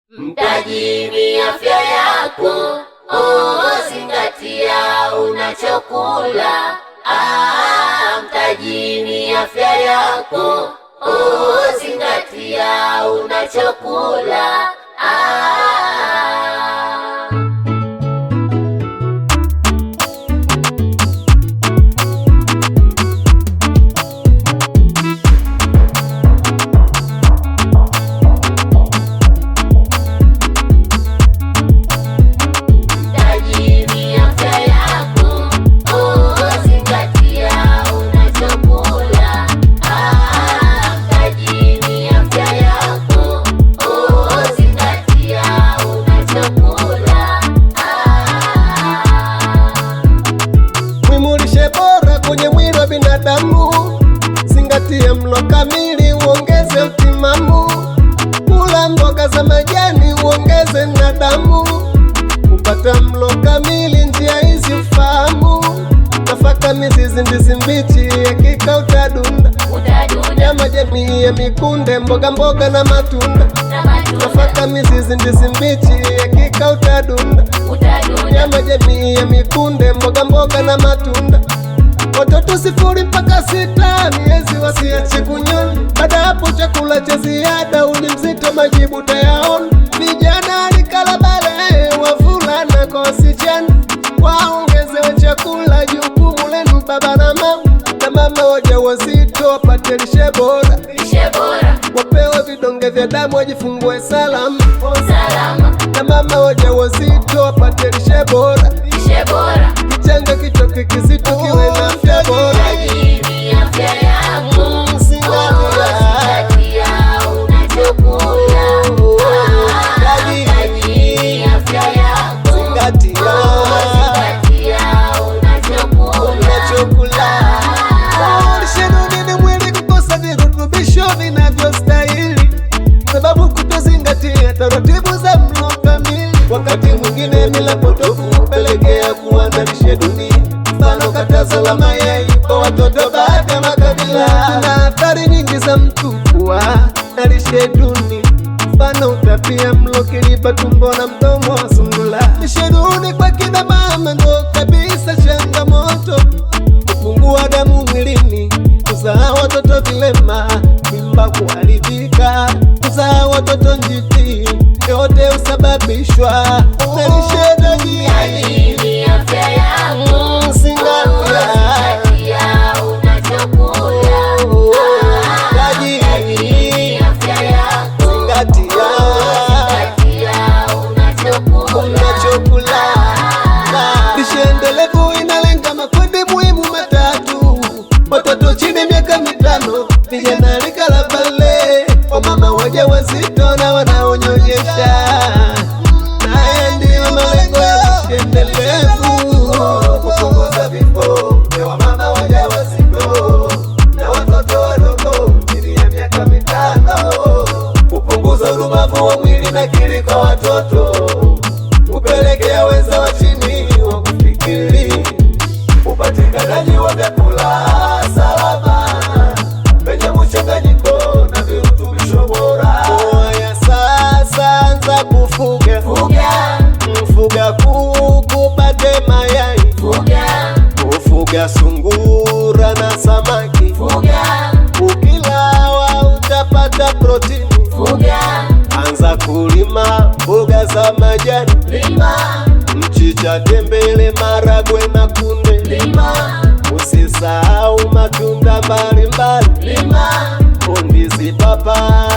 Mtaji ni afya yako, zingatia unachokula. Mtaji ni afya yako, zingatia unachokula. Kwenye mwili wa binadamu, zingatia mlo kamili uongeze utimamu. Kula mboga za majani uongeze na damu. Kupata mlo kamili njia hizi ufahamu. Nafaka, mizizi, ndizi mbichi, hakika utadunda. Nyama jamii ya mikunde, mboga mboga na matunda. Nafaka, mizizi, ndizi mbichi, hakika utadunda. Nyama jamii ya mikunde, mboga mboga na matunda. Watoto 0 mpaka 6 miezi wasiache kunyonya. Baada hapo chakula cha ziada, uli mzito majibu tayaona. Vijana rika bale, wavulana kwa wasichana, waongezewe chakula. Jukumu lenu baba na mama, na mama wajawazito wapate lishe bora. Wapewe vidonge vya damu wajifungue salama. Na mama wajawazito wapate lishe bora. Kichanga kitoke kizito kiwe na afya bora. Lishe duni ni mwili kukosa virutubisho vinavyostahili, sababu kutozingatia taratibu za mlo kamili. Wakati mwingine mila potofu hupelekea kuwa na lishe duni. Mfano, katazo la mayai kwa watoto baadhi ya makabila. Na athari nyingi za mtu kuwa na lishe duni. Mfano, utapia mlo, kilipa tumbo na mdomo wa sungula. Lishe duni kwa kina mama ndo kabisa changamoto. Kupungua damu mwilini, kuzaa watoto vilema, mimba kuharibika, kuzaa watoto njiti, yote husababishwa na lishe duni. Lishe endelevu inalenga makundi muhimu matatu: watoto chini miaka 5, vijana rika la bale, wamama wajawazito na wanaonyonyesha. Haya ndiyo malengo ya lishe endelevu: kupunguza vifo vya wamama wajawazito na watoto wadogo chini ya miaka 5, kupunguza udumavu wa mwili na akili kwa watoto, kupelekea wenza wa chini wa kufikiri, upatikanaji wa vyakula salama penye mchanganyiko na virutubisho bora. Haya sasa, anza kufuga. Mfuga kuku pate mayai. Ufuga sungura na samaki. Ukilawa utapata protini. Anza kulima mboga za majani. Mchicha, tembele, maragwe na kunde. Usisahau matunda mbalimbali, ndizi, papai.